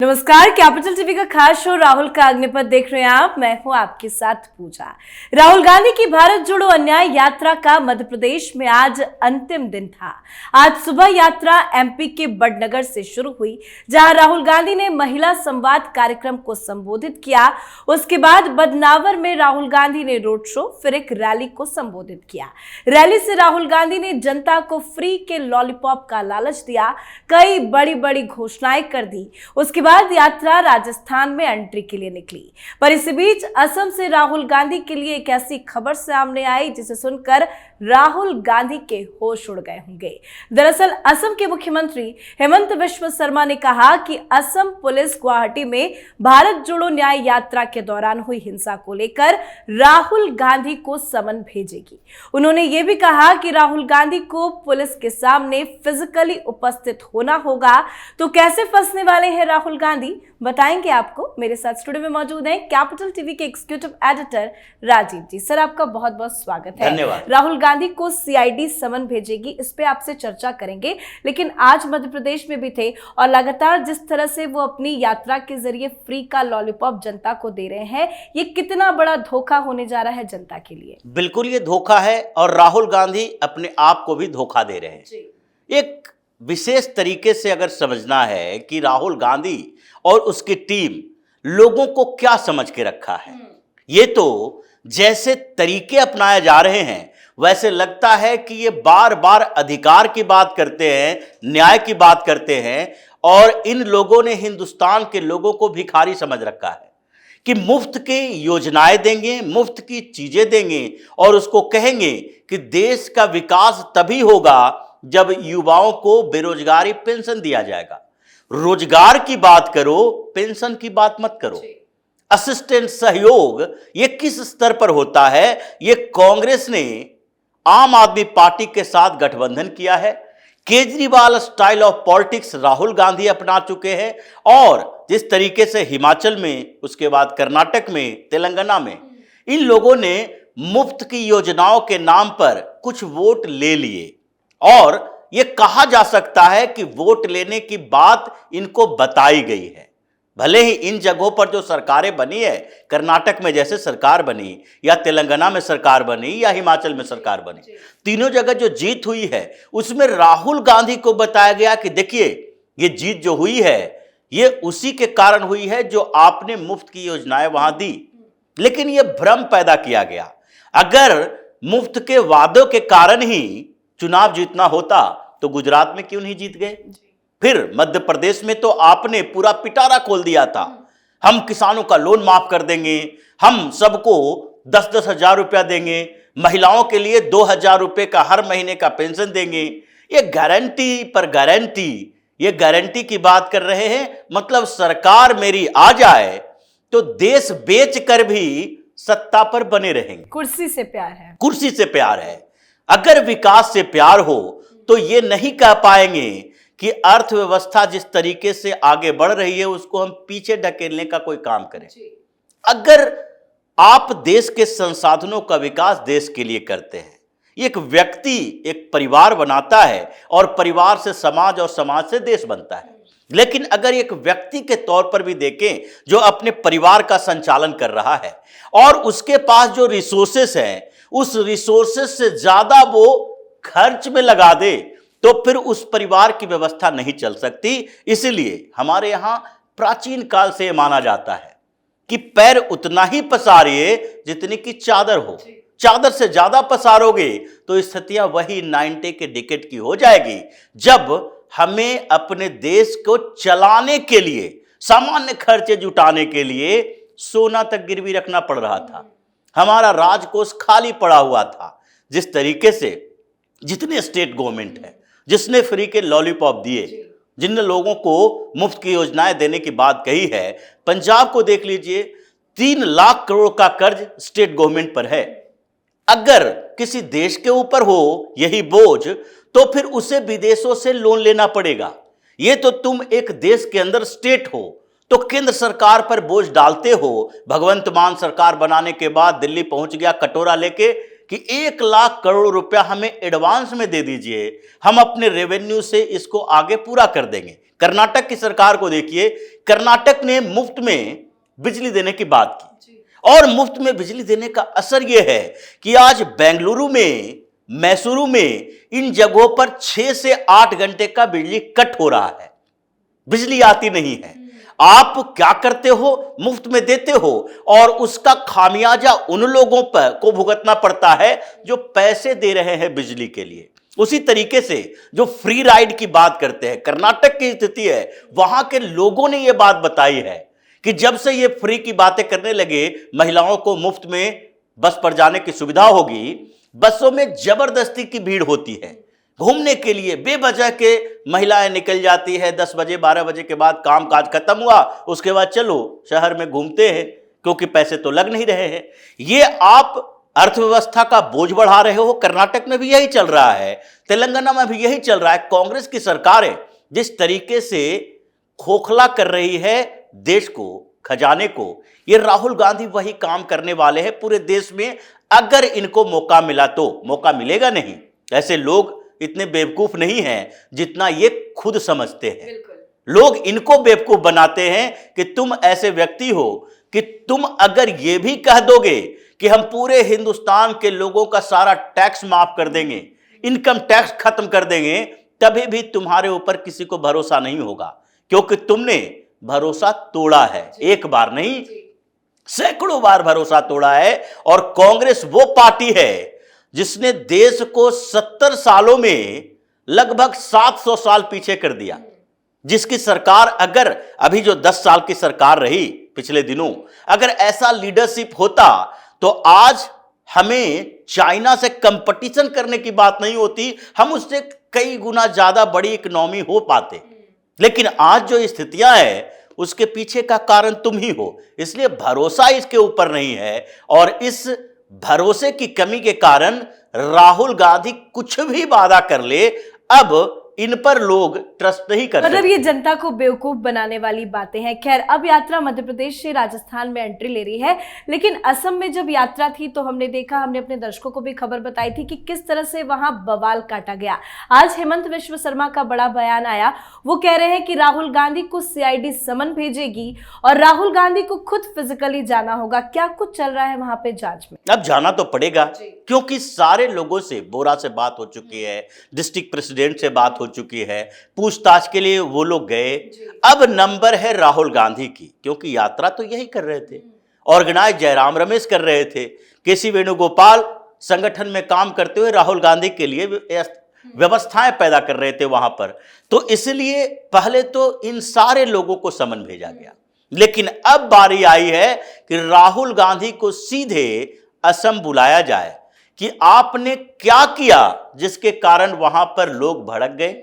नमस्कार, capital TV का खास शो राहुल का अग्निपथ देख रहे हैं आप। मैं हूं आपके साथ पूजा। राहुल गांधी की भारत जोड़ो अन्याय यात्रा का मध्य प्रदेश में आज अंतिम दिन था। आज सुबह यात्रा एमपी के बड़नगर से शुरू हुई, जहां राहुल गांधी ने महिला संवाद कार्यक्रम को संबोधित किया। उसके बाद बदनावर में राहुल गांधी ने रोड शो, फिर एक रैली को संबोधित किया। रैली से राहुल गांधी ने जनता को फ्री के लॉलीपॉप का लालच दिया, कई बड़ी बड़ी घोषणाएं कर दी। उसके बाद यात्रा राजस्थान में एंट्री के लिए निकली। पर इसी बीच असम से राहुल गांधी के लिए एक ऐसी खबर सामने आई जिसे सुनकर राहुल गांधी के होश उड़ गए होंगे। दरअसल असम के मुख्यमंत्री हेमंत बिस्वा शर्मा ने कहा कि असम पुलिस गुवाहाटी में भारत जोड़ो न्याय यात्रा के दौरान हुई हिंसा को लेकर राहुल गांधी को समन भेजेगी। उन्होंने ये भी कहा कि राहुल गांधी को पुलिस के सामने फिजिकली उपस्थित होना होगा। तो कैसे फंसने वाले हैं राहुल गांधी, बताएंगे आपको। मेरे साथ स्टूडियो में मौजूद हैं कैपिटल टीवी के एग्जीक्यूटिव एडिटर राजीव जी। सर, आपका बहुत बहुत स्वागत है। धन्यवाद। राहुल गांधी को सीआईडी समन भेजेगी, इस पे आपसे चर्चा करेंगे। लेकिन आज मध्य प्रदेश में भी थे और लगातार जिस तरह से वो अपनी यात्रा के जरिए फ्री का लॉलीपॉप जनता को दे रहे हैं, ये कितना बड़ा धोखा होने जा रहा है जनता के लिए? बिल्कुल ये धोखा है और राहुल गांधी अपने आप को भी धोखा दे रहे हैं। एक विशेष तरीके से अगर समझना है कि राहुल गांधी और उसकी टीम लोगों को क्या समझ के रखा है, ये तो जैसे तरीके अपनाए जा रहे हैं वैसे लगता है कि ये बार बार अधिकार की बात करते हैं, न्याय की बात करते हैं और इन लोगों ने हिंदुस्तान के लोगों को भिखारी समझ रखा है कि मुफ्त की योजनाएं देंगे, मुफ्त की चीजें देंगे और उसको कहेंगे कि देश का विकास तभी होगा जब युवाओं को बेरोजगारी पेंशन दिया जाएगा। रोजगार की बात करो, पेंशन की बात मत करो। असिस्टेंट सहयोग ये किस स्तर पर होता है? ये कांग्रेस ने आम आदमी पार्टी के साथ गठबंधन किया है। Kejriwal style of politics Rahul Gandhi अपना चुके हैं और जिस तरीके से हिमाचल में, उसके बाद कर्नाटक में, तेलंगाना में इन लोगों ने मुफ्त की योजनाओं के नाम पर कुछ वोट ले लिए और यह कहा जा सकता है कि वोट लेने की बात इनको बताई गई है। भले ही इन जगहों पर जो सरकारें बनी है, कर्नाटक में जैसे सरकार बनी या तेलंगाना में सरकार बनी या हिमाचल में सरकार बनी, तीनों जगह जो जीत हुई है उसमें राहुल गांधी को बताया गया कि देखिए ये जीत जो हुई है ये उसी के कारण हुई है जो आपने मुफ्त की योजनाएं वहां दी। लेकिन यह भ्रम पैदा किया गया। अगर मुफ्त के वादों के कारण ही चुनाव जीतना होता तो गुजरात में क्यों नहीं जीत गए? फिर मध्य प्रदेश में तो आपने पूरा पिटारा खोल दिया था। हम किसानों का लोन माफ कर देंगे, हम सबको 10-10 हजार रुपया देंगे, महिलाओं के लिए 2,000 रुपये का हर महीने का पेंशन देंगे। ये गारंटी पर गारंटी, ये गारंटी की बात कर रहे हैं। मतलब सरकार मेरी आ जाए तो देश बेच कर भी सत्ता पर बने रहेंगे। कुर्सी से प्यार है, कुर्सी से प्यार है। अगर विकास से प्यार हो तो ये नहीं कह पाएंगे कि अर्थव्यवस्था जिस तरीके से आगे बढ़ रही है उसको हम पीछे ढकेलने का कोई काम करें। अगर आप देश के संसाधनों का विकास देश के लिए करते हैं, एक व्यक्ति एक परिवार बनाता है और परिवार से समाज और समाज से देश बनता है। लेकिन अगर एक व्यक्ति के तौर पर भी देखें जो अपने परिवार का संचालन कर रहा है और उसके पास जो रिसोर्सेस हैं उस रिसोर्सेस से ज्यादा वो खर्च में लगा दे तो फिर उस परिवार की व्यवस्था नहीं चल सकती। इसलिए हमारे यहां प्राचीन काल से माना जाता है कि पैर उतना ही पसारिए जितनी की चादर हो। चादर से ज्यादा पसारोगे तो स्थितियां वही 90 के डिकेड की हो जाएगी, जब हमें अपने देश को चलाने के लिए, सामान्य खर्चे जुटाने के लिए सोना तक गिरवी रखना पड़ रहा था। हमारा राजकोष खाली पड़ा हुआ था। जिस तरीके से जितने स्टेट गवर्नमेंट है जिसने फ्री के लॉलीपॉप दिए, जिन लोगों को मुफ्त की योजनाएं देने की बात कही है, पंजाब को देख लीजिए, 3 लाख करोड़ का कर्ज स्टेट गवर्नमेंट पर है। अगर किसी देश के ऊपर हो यही बोझ तो फिर उसे विदेशों से लोन लेना पड़ेगा। ये तो तुम एक देश के अंदर स्टेट हो तो केंद्र सरकार पर बोझ डालते हो। भगवंत मान सरकार बनाने के बाद दिल्ली पहुंच गया कटोरा लेके कि 1 लाख करोड़ रुपया हमें एडवांस में दे दीजिए, हम अपने रेवेन्यू से इसको आगे पूरा कर देंगे। कर्नाटक की सरकार को देखिए, कर्नाटक ने मुफ्त में बिजली देने की बात की और मुफ्त में बिजली देने का असर यह है कि आज बेंगलुरु में, मैसूरू में, इन जगहों पर 6 से 8 घंटे का बिजली कट हो रहा है, बिजली आती नहीं है। आप क्या करते हो? मुफ्त में देते हो और उसका खामियाजा उन लोगों पर को भुगतना पड़ता है जो पैसे दे रहे हैं बिजली के लिए। उसी तरीके से जो फ्री राइड की बात करते हैं, कर्नाटक की स्थिति है, वहां के लोगों ने यह बात बताई है कि जब से ये फ्री की बातें करने लगे, महिलाओं को मुफ्त में बस पर जाने की सुविधा होगी, बसों में जबरदस्ती की भीड़ होती है। घूमने के लिए बेवजह के महिलाएं निकल जाती है। 10 बजे 12 बजे के बाद काम काज खत्म हुआ, उसके बाद चलो शहर में घूमते हैं, क्योंकि पैसे तो लग नहीं रहे हैं। ये आप अर्थव्यवस्था का बोझ बढ़ा रहे हो। कर्नाटक में भी यही चल रहा है, तेलंगाना में भी यही चल रहा है। कांग्रेस की सरकारें जिस तरीके से खोखला कर रही है देश को, खजाने को, ये राहुल गांधी वही काम करने वाले हैं पूरे देश में। अगर इनको मौका मिला तो, मौका मिलेगा नहीं। ऐसे लोग इतने बेवकूफ नहीं हैं जितना ये खुद समझते हैं। लोग इनको बेवकूफ बनाते हैं कि तुम ऐसे व्यक्ति हो कि तुम अगर ये भी कह दोगे कि हम पूरे हिंदुस्तान के लोगों का सारा टैक्स माफ कर देंगे, इनकम टैक्स खत्म कर देंगे, तभी भी तुम्हारे ऊपर किसी को भरोसा नहीं होगा, क्योंकि तुमने भरोसा तोड़ा है। एक बार नहीं, सैकड़ों बार भरोसा तोड़ा है। और कांग्रेस वो पार्टी है जिसने देश को 70 सालों में लगभग 700 साल पीछे कर दिया। जिसकी सरकार, अगर अभी जो 10 साल की सरकार रही पिछले दिनों, अगर ऐसा लीडरशिप होता तो आज हमें चाइना से कंपटीशन करने की बात नहीं होती, हम उससे कई गुना ज्यादा बड़ी इकोनॉमी हो पाते। लेकिन आज जो स्थितियां हैं उसके पीछे का कारण तुम ही हो। इसलिए भरोसा इसके ऊपर नहीं है और इस भरोसे की कमी के कारण राहुल गांधी कुछ भी वादा कर ले, अब इन पर लोग ट्रस्ट नहीं कर सकते। मतलब ये जनता को बेवकूफ बनाने वाली बातें हैं। खैर, अब यात्रा मध्य प्रदेश से राजस्थान में एंट्री ले रही है, लेकिन असम में जब यात्रा थी तो हमने देखा, हमने अपने दर्शकों को भी खबर बताई थी कि किस तरह से वहां बवाल काटा गया। आज हेमंत विश्व शर्मा का बड़ा बयान आया। वो कह रहे हैं कि राहुल गांधी को सीआईडी समन भेजेगी और राहुल गांधी को खुद फिजिकली जाना होगा। क्या कुछ चल रहा है वहां पे जांच में? अब जाना तो पड़ेगा, क्योंकि सारे लोगों से, बोरा से बात हो चुकी है, डिस्ट्रिक्ट प्रेसिडेंट से बात हो चुकी है, पूछताछ के लिए वो लोग गए। अब नंबर है राहुल गांधी की, क्योंकि यात्रा तो यही कर रहे थे, ऑर्गेनाइज जयराम रमेश कर रहे थे, केसी वेणुगोपाल संगठन में काम करते हुए राहुल गांधी के लिए व्यवस्थाएं पैदा कर रहे थे वहां पर। तो इसलिए पहले तो इन सारे लोगों को समन भेजा गया, लेकिन अब बारी आई है कि राहुल गांधी को सीधे असम बुलाया जाए कि आपने क्या किया जिसके कारण वहां पर लोग भड़क गए।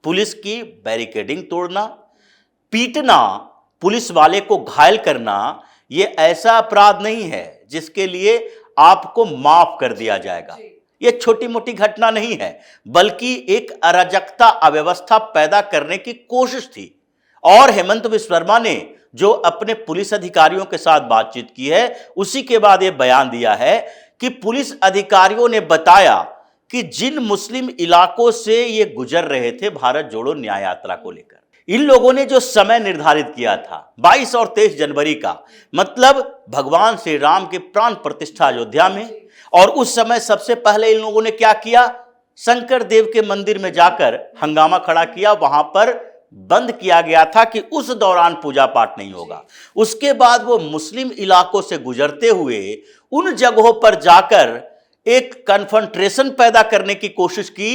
पुलिस की बैरिकेडिंग तोड़ना, पीटना, पुलिस वाले को घायल करना, यह ऐसा अपराध नहीं है जिसके लिए आपको माफ कर दिया जाएगा। यह छोटी मोटी घटना नहीं है, बल्कि एक अराजकता, अव्यवस्था पैदा करने की कोशिश थी। और हेमंत विश्व शर्मा ने जो अपने पुलिस अधिकारियों के साथ बातचीत की है, उसी के बाद यह बयान दिया है कि पुलिस अधिकारियों ने बताया कि जिन मुस्लिम इलाकों से ये गुजर रहे थे भारत जोड़ो न्याय यात्रा को लेकर, इन लोगों ने जो समय निर्धारित किया था 22 और 23 जनवरी का, मतलब भगवान श्री राम की प्राण प्रतिष्ठा अयोध्या में, और उस समय सबसे पहले इन लोगों ने क्या किया, शंकर देव के मंदिर में जाकर हंगामा खड़ा किया। वहां पर बंद किया गया था कि उस दौरान पूजा पाठ नहीं होगा। उसके बाद वो मुस्लिम इलाकों से गुजरते हुए उन जगहों पर जाकर एक कन्फ्रंट्रेशन पैदा करने की कोशिश की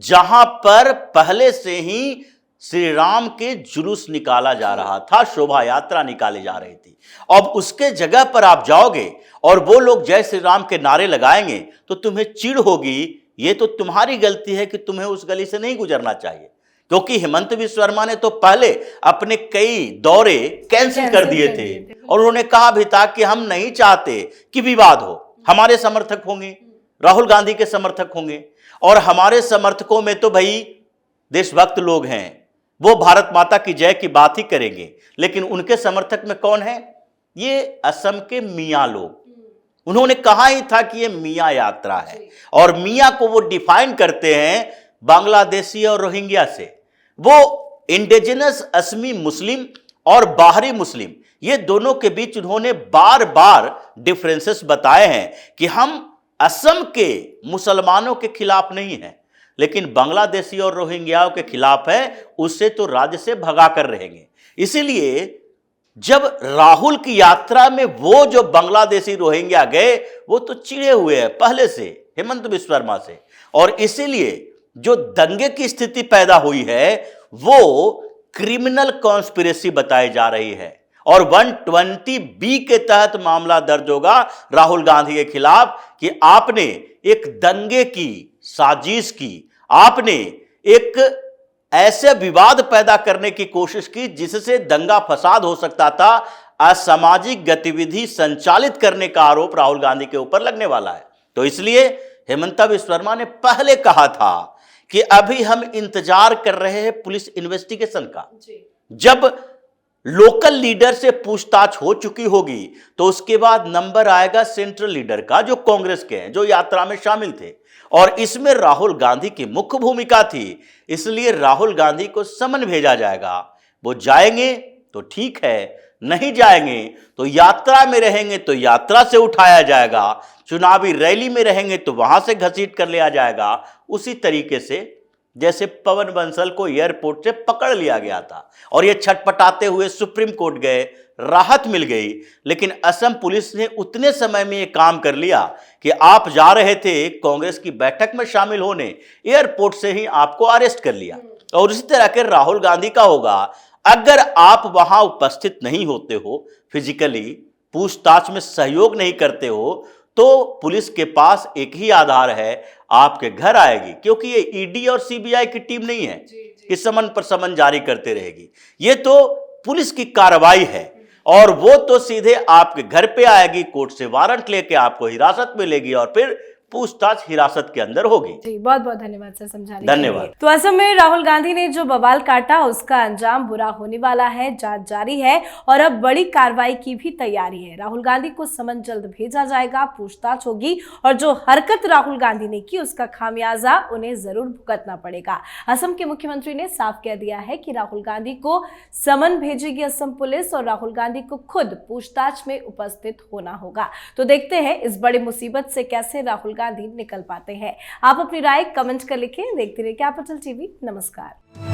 जहां पर पहले से ही श्री राम के जुलूस निकाला जा रहा था, शोभा यात्रा निकाली जा रही थी। अब उसके जगह पर आप जाओगे और वो लोग जय श्री राम के नारे लगाएंगे तो तुम्हें चिढ़ होगी। ये तो तुम्हारी गलती है कि तुम्हें उस गली से नहीं गुजरना चाहिए, क्योंकि हेमंत विश्व शर्मा ने तो पहले अपने कई दौरे कैंसिल कर दिए थे और उन्होंने कहा भी था कि हम नहीं चाहते कि विवाद हो। हमारे समर्थक होंगे, राहुल गांधी के समर्थक होंगे, और हमारे समर्थकों में तो भाई देशभक्त लोग हैं, वो भारत माता की जय की बात ही करेंगे। लेकिन उनके समर्थक में कौन है? ये असम के मियाँ लोग, उन्होंने कहा ही था कि ये मियाँ यात्रा है, और मियाँ को वो डिफाइन करते हैं बांग्लादेशी और रोहिंग्या से। वो इंडिजिनस असमी मुस्लिम और बाहरी मुस्लिम, ये दोनों के बीच उन्होंने बार बार डिफरेंसेस बताए हैं कि हम असम के मुसलमानों के खिलाफ नहीं हैं, लेकिन बांग्लादेशी और रोहिंग्याओं के खिलाफ है, उससे तो राज्य से भगा कर रहेंगे। इसीलिए जब राहुल की यात्रा में वो जो बांग्लादेशी रोहिंग्या गए, वो तो चिढ़े हुए हैं पहले से हेमंत बिस्वा शर्मा से, और इसीलिए जो दंगे की स्थिति पैदा हुई है वो क्रिमिनल कॉन्स्पिरेसी बताई जा रही है, और 120B के तहत मामला दर्ज होगा राहुल गांधी के खिलाफ कि आपने एक दंगे की साजिश की, आपने एक ऐसे विवाद पैदा करने की कोशिश की जिससे दंगा फसाद हो सकता था, असामाजिक गतिविधि संचालित करने का आरोप राहुल गांधी के ऊपर लगने वाला है। तो इसलिए हेमंत बिस्वा शर्मा ने पहले कहा था कि अभी हम इंतजार कर रहे हैं पुलिस इन्वेस्टिगेशन का। जब लोकल लीडर से पूछताछ हो चुकी होगी तो उसके बाद नंबर आएगा सेंट्रल लीडर का, जो कांग्रेस के हैं, जो यात्रा में शामिल थे, और इसमें राहुल गांधी की मुख्य भूमिका थी। इसलिए राहुल गांधी को समन भेजा जाएगा। वो जाएंगे तो ठीक है, नहीं जाएंगे तो यात्रा में रहेंगे तो यात्रा से उठाया जाएगा, चुनावी रैली में रहेंगे तो वहां से घसीट कर लिया जाएगा। उसी तरीके से जैसे पवन बंसल को एयरपोर्ट से पकड़ लिया गया था और ये छटपटाते हुए सुप्रीम कोर्ट गए, राहत मिल गई, लेकिन असम पुलिस ने उतने समय में ये काम कर लिया कि आप जा रहे थे कांग्रेस की बैठक में शामिल होने, एयरपोर्ट से ही आपको अरेस्ट कर लिया। और इसी तरह के राहुल गांधी का होगा, अगर आप वहां उपस्थित नहीं होते हो, फिजिकली पूछताछ में सहयोग नहीं करते हो, तो पुलिस के पास एक ही आधार है, आपके घर आएगी, क्योंकि ये ईडी और सीबीआई की टीम नहीं है कि समन पर समन जारी करते रहेगी। ये तो पुलिस की कार्रवाई है, और वो तो सीधे आपके घर पे आएगी, कोर्ट से वारंट लेके आपको हिरासत में लेगी और फिर पूछताछ हिरासत के अंदर होगी। जी, बहुत बहुत धन्यवाद सर समझाने के लिए। धन्यवाद। तो असम में राहुल गांधी ने जो बवाल काटा उसका अंजाम बुरा होने वाला है, जांच जारी है और अब बड़ी कार्रवाई की भी तैयारी है। राहुल गांधी को समन जल्द भेजा जाएगा, पूछताछ होगी और जो हरकत राहुल गांधी ने की उसका खामियाजा उन्हें जरूर भुगतना पड़ेगा। असम के मुख्यमंत्री ने साफ कह दिया है कि राहुल गांधी को समन भेजेगी असम पुलिस और राहुल गांधी को खुद पूछताछ में उपस्थित होना होगा। तो देखते हैं इस बड़ी मुसीबत से कैसे राहुल गांधी निकल पाते हैं। आप अपनी राय कमेंट कर लिखें। देखते रहिए कैपिटल टीवी। नमस्कार।